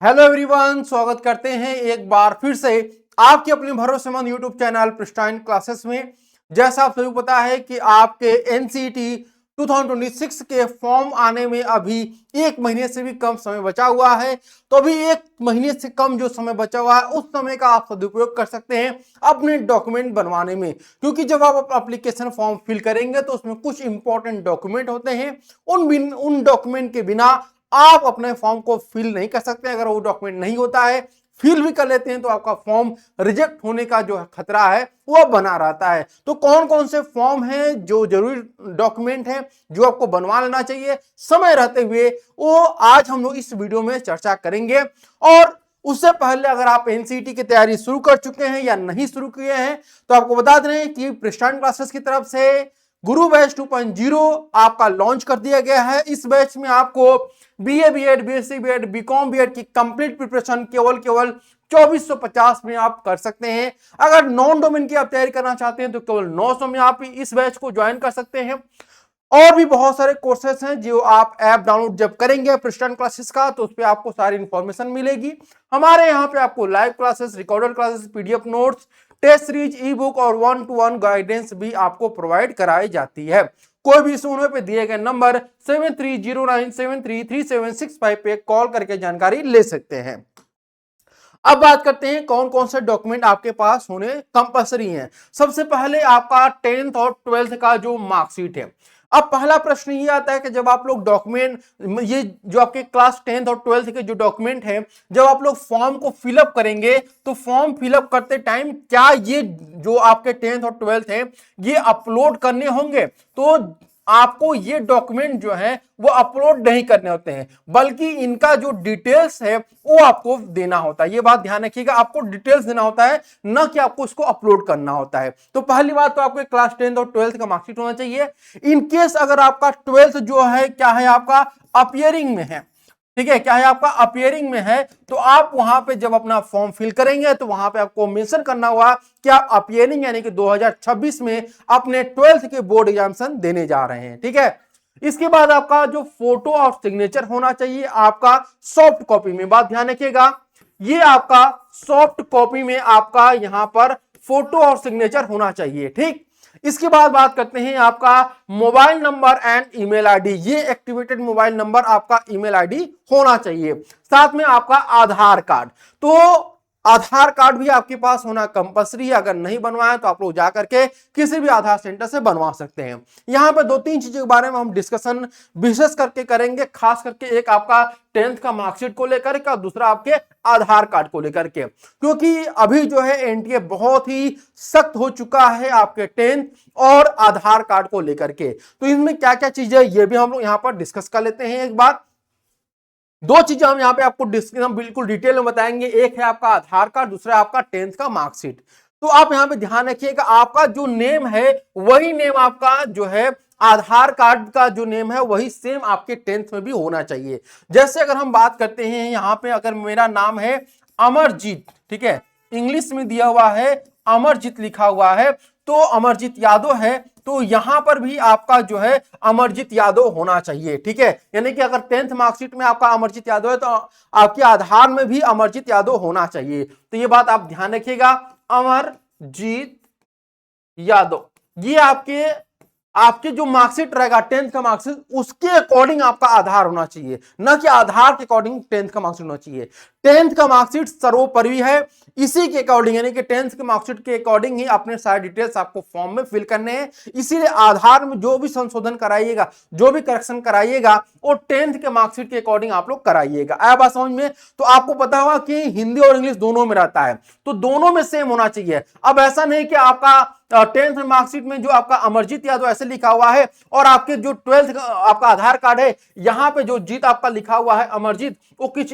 Hello everyone, स्वागत करते हैं एक बार फिर से आपके अपने भरोसेमंद यूट्यूब चैनल प्रिस्टाइन क्लासेस में। जैसा आप सभी पता है कि आपके एनसीईटी 2026 के फॉर्म आने में अभी एक महीने से भी कम समय बचा हुआ है। तो अभी एक महीने से कम जो समय बचा हुआ है उस समय का आप सदुपयोग कर सकते हैं अपने डॉक्यूमेंट बनवाने में, क्योंकि जब आप एप्लीकेशन फॉर्म फिल करेंगे तो उसमें कुछ इंपॉर्टेंट डॉक्यूमेंट होते हैं। उन डॉक्यूमेंट के बिना आप अपने फॉर्म को फिल नहीं कर सकते। अगर वो डॉक्यूमेंट नहीं होता है, फिल भी कर लेते हैं तो आपका फॉर्म रिजेक्ट होने का जो खतरा है वो बना रहता है। तो कौन कौन से फॉर्म हैं जो जरूरी डॉक्यूमेंट हैं जो आपको बनवा लेना चाहिए समय रहते हुए, वो आज हम लोग इस वीडियो में चर्चा करेंगे। और उससे पहले अगर आप एनसीईटी की तैयारी शुरू कर चुके हैं या नहीं शुरू किए हैं तो आपको बता दें कि प्रिस्टाइन क्लासेस की तरफ से गुरु बैच 2.0 आपका लॉन्च कर दिया गया है। इस बैच में आपको BA BEd, BSc BEd, BCom BEd की कंप्लीट प्रिपरेशन केवल 2450 में आप कर सकते हैं। अगर नॉन डोमेन की आप तैयारी करना चाहते हैं तो केवल 900 में आप इस बैच को ज्वाइन कर सकते हैं। और भी बहुत सारे कोर्सेस हैं जो आप ऐप डाउनलोड जब करेंगे प्रिस्टाइन क्लासेस का तो उस पर आपको सारी इंफॉर्मेशन मिलेगी। हमारे यहाँ पे आपको live classes, recorded classes, PDF notes, test series, e book और 1-to-1 गाइडेंस भी आपको प्रोवाइड कराई जाती है। कोई भी इशू पे दिए गए नंबर 7309733765 पे कॉल करके जानकारी ले सकते हैं। अब बात करते हैं कौन कौन से डॉक्यूमेंट आपके पास होने कंपलसरी हैं। सबसे पहले आपका 10th और 12th का जो मार्कशीट है। अब पहला प्रश्न ये आता है कि जब आप लोग डॉक्यूमेंट, ये जो आपके क्लास 10th और 12th के जो डॉक्यूमेंट हैं, जब आप लोग फॉर्म को फिलअप करेंगे तो फॉर्म फिलअप करते टाइम क्या ये जो आपके 10th और 12th हैं ये अपलोड करने होंगे? तो आपको ये डॉक्यूमेंट जो है वो अपलोड नहीं करने होते हैं, बल्कि इनका जो डिटेल्स है वो आपको देना होता है। ये बात ध्यान रखिएगा, आपको डिटेल्स देना होता है, न कि आपको इसको अपलोड करना होता है। तो पहली बात तो आपको क्लास 10th और 12th का मार्कशीट होना चाहिए। इनकेस अगर आपका 12th जो है क्या है आपका अपियरिंग में है, ठीक है, क्या है आपका अपियरिंग में है, तो आप वहां पे जब अपना फॉर्म फिल करेंगे तो वहां पे आपको मेंशन करना होगा कि आप अपियरिंग यानी कि 2026 में अपने 12th के बोर्ड एग्जामिनेशन देने जा रहे हैं। ठीक है, इसके बाद आपका जो फोटो और सिग्नेचर होना चाहिए आपका सॉफ्ट कॉपी में। बात ध्यान रखिएगा, ये आपका सॉफ्ट कॉपी में आपका यहां पर फोटो और सिग्नेचर होना चाहिए। ठीक, इसके बाद बात करते हैं आपका mobile number and email ID. ये एक्टिवेटेड मोबाइल नंबर आपका ईमेल आईडी होना चाहिए। साथ में आपका आधार कार्ड, तो आधार कार्ड भी आपके पास होना कंपलसरी है। अगर नहीं बनवाया तो आप लोग जाकर के किसी भी आधार सेंटर से बनवा सकते हैं। यहां पर 2-3 चीजों के बारे में हम डिस्कशन विशेष करके करेंगे, खास करके एक आपका 10th का मार्कशीट को लेकर के और दूसरा आपके आधार कार्ड को लेकर के, क्योंकि अभी जो है एनटीए बहुत ही सख्त हो चुका है आपके 10th और आधार कार्ड को लेकर के। तो इनमें क्या क्या चीजें ये भी हम लोग यहां पर डिस्कस कर लेते हैं। एक बार दो चीजें हम यहाँ पे आपको डिस्कस बिल्कुल डिटेल में बताएंगे। एक है आपका आधार कार्ड, दूसरा आपका 10th का मार्कशीट। तो आप यहाँ पे ध्यान रखिएगा, आपका जो नेम है वही नेम आपका जो है आधार कार्ड का जो नेम है वही सेम आपके 10th में भी होना चाहिए। जैसे अगर हम बात करते हैं यहाँ पे, अगर मेरा नाम है अमरजीत, ठीक है, इंग्लिश में दिया हुआ है अमरजीत लिखा हुआ है, तो अमरजीत यादव है, तो यहां पर भी आपका जो है अमरजीत यादव होना चाहिए। ठीक है, यानी कि अगर 10th मार्कशीट में आपका अमरजीत यादव है तो आपके आधार में भी अमरजीत यादव होना चाहिए। तो ये बात आप ध्यान रखिएगा, अमरजीत यादव, ये आपके आपके जो मार्कशीट रहेगा 10th का मार्कशीट उसके अकॉर्डिंग आपका आधार होना चाहिए, न कि आधार के अकॉर्डिंग 10th का मार्कशीट होना चाहिए। 10th का मार्कशीट सर्वोपरि है, इसी के अकॉर्डिंग यानी कि 10th के मार्कशीट के अकॉर्डिंग ही अपने सारे डिटेल्स आपको फॉर्म में फिल करने हैं। इसीलिए आधार में जो भी संशोधन कराइएगा, जो भी करेक्शन कराइएगा वो 10th के मार्कशीट के अकॉर्डिंग आप लोग कराइएगा। आया बात समझ में? तो आपको पता होगा कि हिंदी और इंग्लिश दोनों में रहता है, तो दोनों में सेम होना चाहिए। अब ऐसा नहीं कि आपका 10th मार्कशीट में जो आपका अमरजीत यादव ऐसे लिखा हुआ है और आपके जो 12th का आपका आधार कार्ड है यहां पे जो जीत आपका लिखा हुआ है अमरजीत, वो कुछ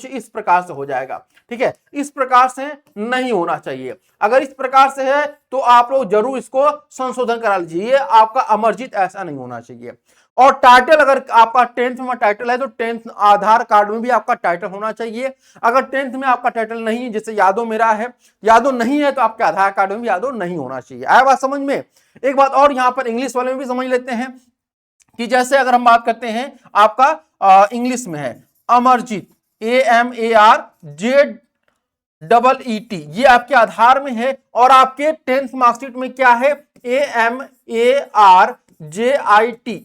इस प्रकार से हो जाएगा। ठीक है, इस प्रकार से नहीं होना चाहिए। अगर इस प्रकार से है तो आप लोग जरूर इसको संशोधन करा लीजिए, आपका अमरजीत ऐसा नहीं होना चाहिए। और टाइटल, अगर आपका 10th में टाइटल है तो 10th आधार कार्ड में भी आपका टाइटल होना चाहिए। अगर 10th में आपका टाइटल नहीं है, जैसे यादव मेरा है, यादव नहीं है, तो आपके आधार कार्ड में भी यादव नहीं होना चाहिए। आया बात समझ में? एक बात और यहां पर इंग्लिश वाले में भी समझ लेते हैं कि जैसे अगर हम बात करते हैं आपका इंग्लिश में है अमरजीत, AMARJEE, ये आपके आधार में है। और आपके 10th मार्कशीट में क्या है, AMARJIT।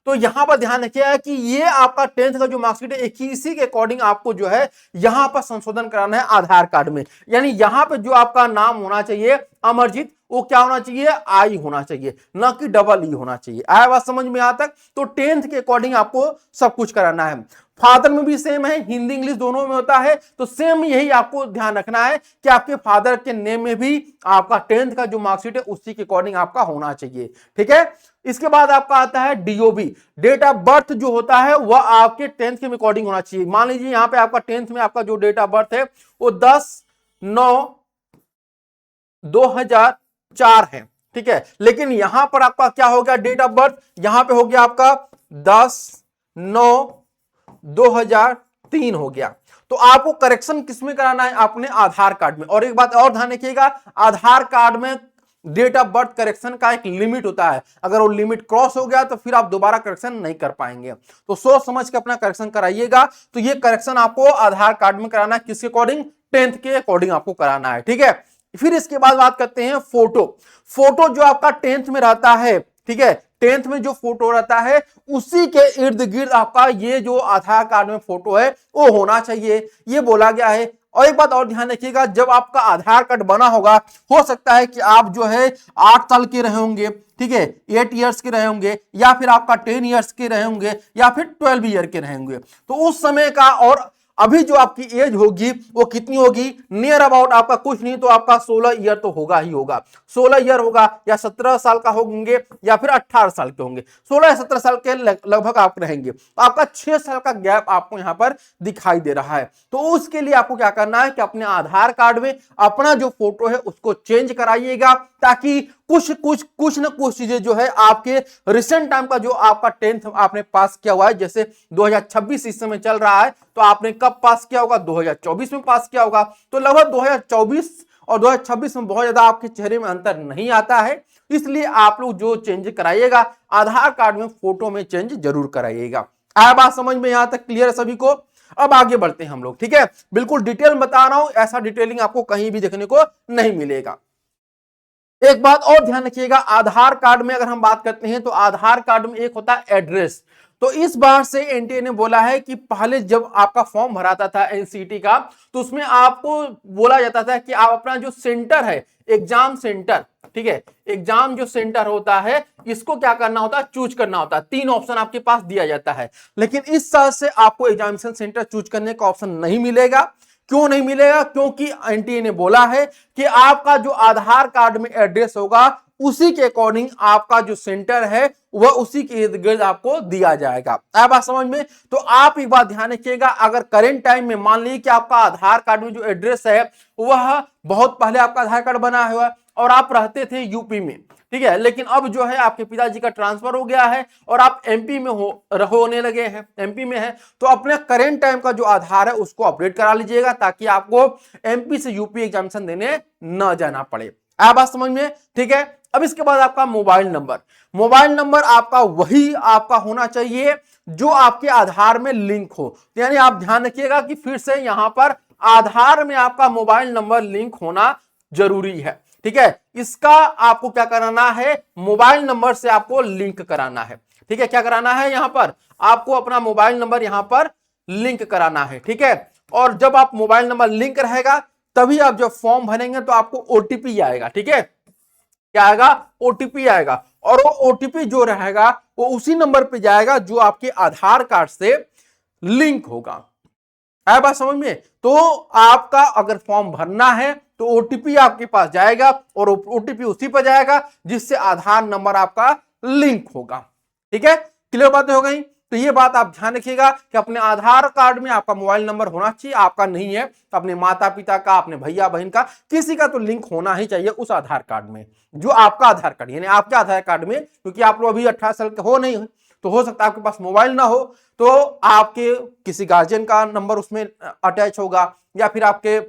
तो यहां पर ध्यान रखिएगा कि ये आपका 10th का जो मार्कशीट है, एक ही इसी के अकॉर्डिंग आपको जो है यहां पर संशोधन कराना है आधार कार्ड में। यानी यहां पर जो आपका नाम होना चाहिए अमरजीत, वो क्या होना चाहिए, आई होना चाहिए, ना कि डबल ई होना चाहिए। आया बात समझ में यहां तक? तो 10th के अकॉर्डिंग आपको सब कुछ कराना है। फादर में भी सेम है, हिंदी इंग्लिश दोनों में होता है, तो सेम यही आपको ध्यान रखना है कि आपके फादर के नेम में भी आपका 10th का जो मार्कशीट है उसी के अकॉर्डिंग आपका होना चाहिए। ठीक है, इसके बाद आपका आता है डीओबी, डेट ऑफ बर्थ जो होता है वह आपके 10th के अकॉर्डिंग होना चाहिए। मान लीजिए यहां पे आपका 10th में आपका जो डेट ऑफ बर्थ है वो 10/9/2004 है। ठीक है, लेकिन यहां पर आपका क्या हो गया डेट ऑफ बर्थ, यहां पे हो गया आपका 10/9/2003 हो गया। तो आपको करेक्शन किसमें कराना है, अपने आधार कार्ड में। और एक बात और ध्यान रखिएगा, आधार कार्ड में डेट ऑफ बर्थ करेक्शन का एक लिमिट होता है, अगर वो लिमिट क्रॉस हो गया तो फिर आप दोबारा करेक्शन नहीं कर पाएंगे। तो सोच समझ के अपना करेक्शन कराइएगा। तो ये करेक्शन आपको आधार कार्ड में कराना है, किसके अकॉर्डिंग, 10th के अकॉर्डिंग आपको कराना है। ठीक है, फिर इसके बाद बात करते हैं फोटो। फोटो जो आपका 10th में रहता है, ठीक है, 10th में जो फोटो रहता है उसी के इर्द गिर्द आपका ये जो आधार कार्ड में फोटो है वो होना चाहिए, ये बोला गया है। और एक बात और ध्यान रखिएगा, जब आपका आधार कार्ड बना होगा, हो सकता है कि आप जो है 8 साल के रहे होंगे, ठीक है, 8 इयर्स के रहे होंगे, या फिर आपका 10 इयर्स के रहे होंगे, या फिर 12 ईयर के रहे होंगे। तो उस समय का और अभी जो आपकी एज होगी वो कितनी होगी, नियर अबाउट आपका कुछ नहीं तो आपका 16 ईयर तो होगा ही होगा। 16 ईयर होगा, या 17 साल का होंगे, या फिर 18 साल के होंगे। 16 या 17 साल के लगभग आप रहेंगे। आपका 6 साल का गैप आपको यहां पर दिखाई दे रहा है। तो उसके लिए आपको क्या करना है कि अपने आधार कार्ड में अपना जो फोटो है उसको चेंज कराइएगा, ताकि कुछ ना कुछ चीजें जो है आपके रिसेंट टाइम का जो आपका 10th आपने पास किया हुआ है, जैसे 2026 इस समय चल रहा है, तो आपने कब पास किया होगा, 2024 में पास किया होगा। तो लगभग 2024 और 2026 में बहुत ज्यादा आपके चेहरे में अंतर नहीं आता है, इसलिए आप लोग जो चेंज कराइएगा आधार कार्ड में फोटो में चेंज जरूर कराइएगा। आया बात समझ में, यहां तक क्लियर है सभी को? अब आगे बढ़ते हैं हम लोग। ठीक है, बिल्कुल डिटेल में बता रहा हूं, ऐसा डिटेलिंग आपको कहीं भी देखने को नहीं मिलेगा। एक बात और ध्यान रखिएगा, आधार कार्ड में अगर हम बात करते हैं तो आधार कार्ड में एक होता है एड्रेस। तो इस बार से एनटीए ने बोला है कि पहले जब आपका फॉर्म भराता था एनसीटी का, तो उसमें आपको बोला जाता था कि आप अपना जो सेंटर है, एग्जाम सेंटर, ठीक है, एग्जाम जो सेंटर होता है इसको क्या करना होता है, चूज करना होता है। 3 ऑप्शन आपके पास दिया जाता है, लेकिन इस साल से आपको एग्जामिनेशन सेंटर चूज करने का ऑप्शन नहीं मिलेगा। क्यों नहीं मिलेगा? क्योंकि एनटीए ने बोला है कि आपका जो आधार कार्ड में एड्रेस होगा उसी के अकॉर्डिंग आपका जो सेंटर है वह उसी के इर्द गिर्द आपको दिया जाएगा। आया बात समझ में? तो आप एक बात ध्यान रखिएगा, अगर करेंट टाइम में मान लीजिए कि आपका आधार कार्ड में जो एड्रेस है वह बहुत पहले आपका आधार कार्ड बना हुआ है और आप रहते थे यूपी में, ठीक है, लेकिन अब जो है आपके पिताजी का ट्रांसफर हो गया है और आप एमपी में होने लगे हैं, एमपी में है, तो अपने करेंट टाइम का जो आधार है उसको अपडेट करा लीजिएगा, ताकि आपको एमपी से यूपी एग्जामिनेशन देने न जाना पड़े। आया बात समझ में? ठीक है, अब इसके बाद आपका मोबाइल नंबर। मोबाइल नंबर आपका वही आपका होना चाहिए जो आपके आधार में लिंक हो। यानी आप ध्यान रखिएगा कि फिर से यहां पर आधार में आपका मोबाइल नंबर लिंक होना जरूरी है। ठीक है, इसका आपको क्या कराना है, मोबाइल नंबर से आपको लिंक कराना है। ठीक है, क्या कराना है, यहां पर आपको अपना मोबाइल नंबर यहां पर लिंक कराना है। ठीक है, और जब आप मोबाइल नंबर लिंक रहेगा तभी आप जब फॉर्म भरेंगे तो आपको ओटीपी आएगा। ठीक है, क्या आएगा, ओटीपी आएगा, और वो ओटीपी जो रहेगा वो उसी नंबर पे जाएगा जो आपके आधार कार्ड से लिंक होगा। है बात समझ में? तो आपका अगर फॉर्म भरना है तो ओटीपी आपके पास जाएगा और ओटीपी उसी पर जाएगा जिससे आधार नंबर आपका लिंक होगा। ठीक है, क्लियर बातें हो गई? तो ये बात आप ध्यान रखिएगा कि अपने आधार कार्ड में आपका मोबाइल नंबर होना चाहिए। आपका नहीं है तो अपने माता पिता का, अपने भैया बहन का, किसी का तो लिंक होना ही चाहिए उस आधार कार्ड में जो आपका आधार कार्ड, यानी आपके आधार कार्ड में, क्योंकि आप लोग अभी 18 साल के हो नहीं, तो हो सकता है आपके पास मोबाइल ना हो तो आपके किसी गार्जियन का नंबर उसमें अटैच होगा, या फिर आपके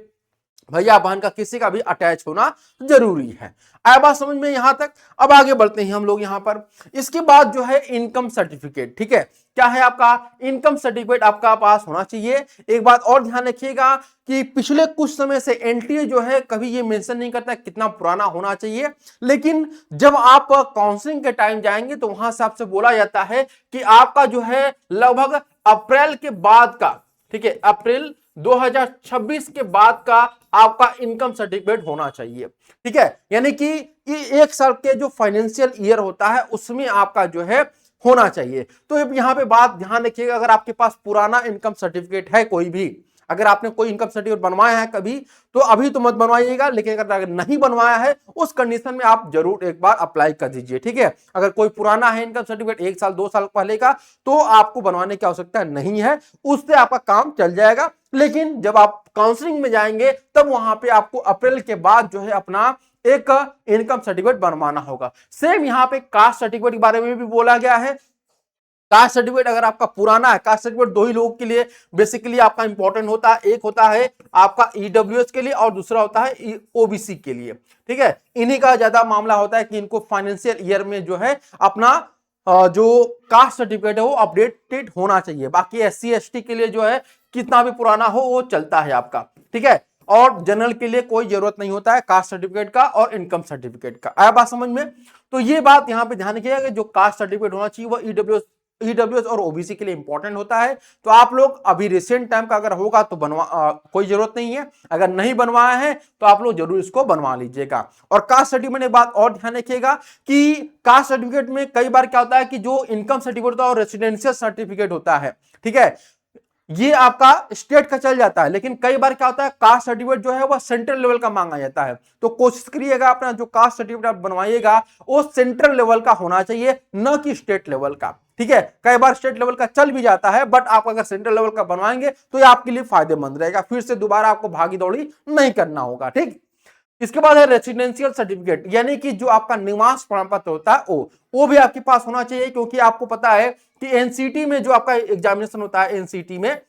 भैया बहन का किसी का भी अटैच होना जरूरी है। आया बात समझ में यहां तक। अब आगे बढ़ते हैं हम लोग यहां पर। इसके बाद जो है इनकम सर्टिफिकेट, ठीक है, क्या है आपका इनकम सर्टिफिकेट आपका पास होना चाहिए। एक बात और ध्यान रखिएगा कि पिछले कुछ समय से एनटीए जो है कभी ये मेंशन नहीं करता कितना पुराना होना चाहिए, लेकिन जब आप काउंसलिंग के टाइम जाएंगे तो वहां से आपसे बोला जाता है कि आपका जो है लगभग अप्रैल के बाद का, ठीक है, अप्रैल 2026 के बाद का आपका इनकम सर्टिफिकेट होना चाहिए, ठीक है, यानी कि ये एक साल के जो फाइनेंशियल ईयर होता है उसमें आपका जो है होना चाहिए। तो यहां पे बात ध्यान रखिएगा, अगर आपके पास पुराना इनकम सर्टिफिकेट है कोई भी, अगर आपने कोई इनकम सर्टिफिकेट बनवाया है कभी तो अभी तो मत बनवाइएगा, लेकिन अगर नहीं बनवाया है उस कंडीशन में आप जरूर एक बार अप्लाई कर दीजिए, ठीक है। अगर कोई पुराना है इनकम सर्टिफिकेट 1 साल 2 साल पहले का तो आपको बनवाने की आवश्यकता नहीं है, उससे आपका काम चल जाएगा। लेकिन जब आप काउंसलिंग में जाएंगे तब वहां पे आपको अप्रैल के बाद जो है अपना एक इनकम सर्टिफिकेट बनवाना होगा। सेम यहां पे कास्ट सर्टिफिकेट के बारे में भी बोला गया है। कास्ट सर्टिफिकेट अगर आपका पुराना है, कास्ट सर्टिफिकेट दो ही लोगों के लिए बेसिकली आपका इंपॉर्टेंट होता है, एक होता है आपका ईडब्ल्यूएस के लिए और दूसरा होता है ओबीसी के लिए, ठीक है। इन्हीं का ज्यादा मामला होता है कि इनको फाइनेंशियल ईयर में जो है अपना जो कास्ट सर्टिफिकेट है वो अपडेटेड होना चाहिए। बाकी एससी एसटी के लिए जो है कितना भी पुराना हो वो चलता है आपका, ठीक है। और जनरल के लिए कोई जरूरत नहीं होता है कास्ट सर्टिफिकेट का और इनकम सर्टिफिकेट का। आया बात समझ में। तो ये बात यहां पे ध्यान रखिएगा कि जो कास्ट सर्टिफिकेट होना चाहिए वो ईडब्ल्यूएस और ओबीसी के लिए इंपॉर्टेंट होता है। तो आप लोग अभी रिसेंट टाइम का अगर होगा तो कोई जरूरत नहीं है, अगर नहीं बनवाया है तो आप लोग जरूर इसको बनवा लीजिएगा। और कास्ट सर्टिफिकेट में एक बात और ध्यान रखिएगा कि कास्ट सर्टिफिकेट में कई बार क्या होता है कि जो इनकम सर्टिफिकेट होता है और रेसिडेंशियल सर्टिफिकेट होता है, ठीक है, ये आपका स्टेट का चल जाता है, लेकिन कई बार क्या होता है कास्ट सर्टिफिकेट जो है वो सेंट्रल लेवल का मांगा जाता है। तो कोशिश करिएगा अपना जो कास्ट सर्टिफिकेट आप बनवाइएगा वो सेंट्रल लेवल का होना चाहिए, न कि स्टेट लेवल का, ठीक है। कई बार स्टेट लेवल का चल भी जाता है, बट आप अगर सेंट्रल लेवल का बनवाएंगे तो ये आपके लिए फायदेमंद रहेगा, फिर से दोबारा आपको भागी दौड़ी नहीं करना होगा, ठीक। इसके बाद है रेसिडेंशियल सर्टिफिकेट, यानी कि जो आपका निवास प्रमाण पत्र होता है वो भी आपके पास होना चाहिए, क्योंकि आपको पता है कि एनसीटी में जो आपका एग्जामिनेशन होता है एनसीटी में,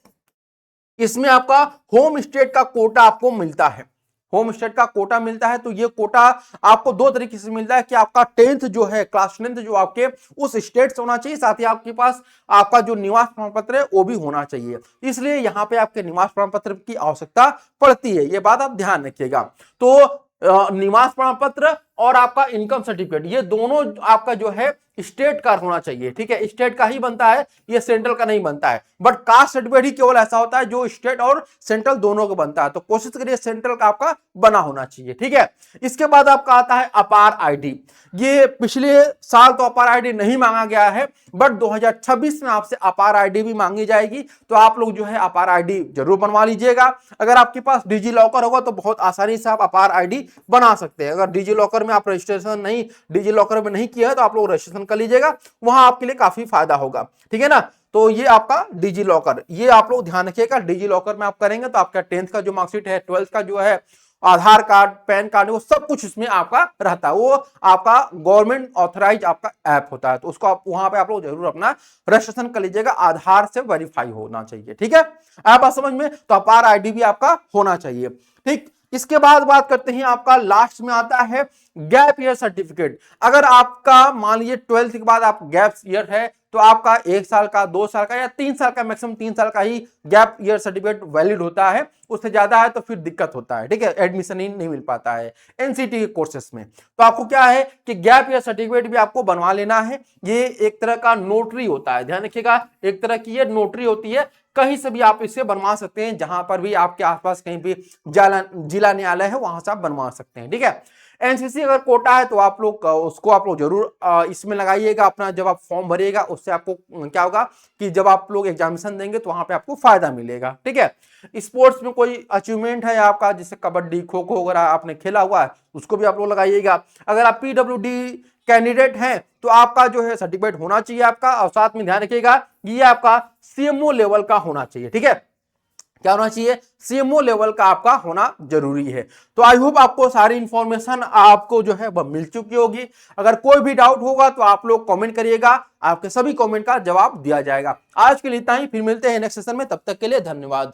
इसमें आपका होम स्टेट का कोटा आपको मिलता है, होम स्टेट का कोटा मिलता है। तो ये कोटा आपको दो तरीके से मिलता है कि आपका 10th जो है क्लास 10th जो आपके उस स्टेट से होना चाहिए, साथ ही आपके पास आपका जो निवास प्रमाण पत्र है वो भी होना चाहिए, इसलिए यहां पे आपके निवास प्रमाण पत्र की आवश्यकता पड़ती है, ये बात आप ध्यान रखिएगा। तो निवास प्रमाण पत्र और आपका इनकम सर्टिफिकेट ये दोनों आपका जो है स्टेट का होना चाहिए, ठीक है, स्टेट का ही बनता है, ये सेंट्रल का नहीं बनता है। बट कास्ट सर्टिफिकेट ही केवल ऐसा होता है जो स्टेट और सेंट्रल दोनों का बनता है, तो कोशिश करिए सेंट्रल का आपका बना होना चाहिए, ठीक है। इसके बाद आपका आता है अपार आईडी। ये पिछले साल तो अपार आईडी नहीं मांगा गया है, बट 2026 में आपसे अपार आईडी भी मांगी जाएगी, तो आप लोग जो है अपार आईडी जरूर बनवा लीजिएगा। अगर आपके पास डिजी लॉकर होगा तो बहुत आसानी से आप अपार आईडी बना सकते हैं। अगर डिजी लॉकर में आप रजिस्ट्रेशन नहीं, डिजी लॉकर में नहीं किया है तो आप लोग रजिस्ट्रेशन कर लीजिएगा, वहां आपके लिए काफी फायदा होगा, ठीक है ना। तो ये आपका डिजी लॉकर, ये आप लोग ध्यान रखिएगा, डिजी लॉकर में आप करेंगे तो आपका 10th का जो मार्कशीट है, 12th का जो है आधार कार्ड, पैन कार्ड, वो सब कुछ इसमें आपका रहता है, वो आपका गवर्नमेंट ऑथराइज आपका ऐप होता है, तो उसको आप वहां पे आप लोग जरूर अपना रजिस्ट्रेशन कर लीजिएगा, आधार से वेरीफाई होना चाहिए, ठीक है। आप समझ में, तो अपार आईडी भी आपका होना चाहिए, ठीक। इसके बाद बात करते हैं आपका लास्ट में आता है गैप ईयर सर्टिफिकेट। अगर आपका मान लीजिए 12th के बाद आप गैप ईयर है तो आपका 1 साल का, 2 साल का या 3 साल का, मैक्सिमम 3 साल का ही गैप ईयर सर्टिफिकेट वैलिड होता है, उससे ज्यादा है तो फिर दिक्कत होता है, ठीक है, एडमिशन ही नहीं मिल पाता है एनसीटी के कोर्सेस में। तो आपको क्या है कि गैप ईयर सर्टिफिकेट भी आपको बनवा लेना है, ये एक तरह का नोटरी होता है, ध्यान रखिएगा, एक तरह की ये नोटरी होती है, कहीं से भी आप इसे बनवा सकते हैं, जहां पर भी आपके आसपास कहीं भी जिला न्यायालय है वहां से आप बनवा सकते हैं, ठीक है। एनसीसी अगर कोटा है तो आप लोग उसको आप लोग जरूर इसमें लगाइएगा अपना, जब आप फॉर्म भरिएगा उससे आपको क्या होगा कि जब आप लोग एग्जामिनेशन देंगे तो वहां पे आपको फायदा मिलेगा, ठीक है। स्पोर्ट्स में कोई अचीवमेंट है आपका, जैसे कबड्डी, खो खो वगैरह आपने खेला हुआ है, उसको भी आप लोग लगाइएगा। अगर आप पीडब्ल्यूडी कैंडिडेट हैं तो आपका जो है सर्टिफिकेट होना चाहिए आपका, और साथ में ध्यान रखिएगा ये आपका सीएमओ लेवल का होना चाहिए, ठीक है, क्या होना चाहिए, सीएमओ लेवल का आपका होना जरूरी है। तो आई होप आपको सारी इंफॉर्मेशन आपको जो है वह मिल चुकी होगी। अगर कोई भी डाउट होगा तो आप लोग कमेंट करिएगा, आपके सभी कमेंट का जवाब दिया जाएगा। आज के लिए इतना ही, फिर मिलते हैं नेक्स्ट सेशन में, तब तक के लिए धन्यवाद।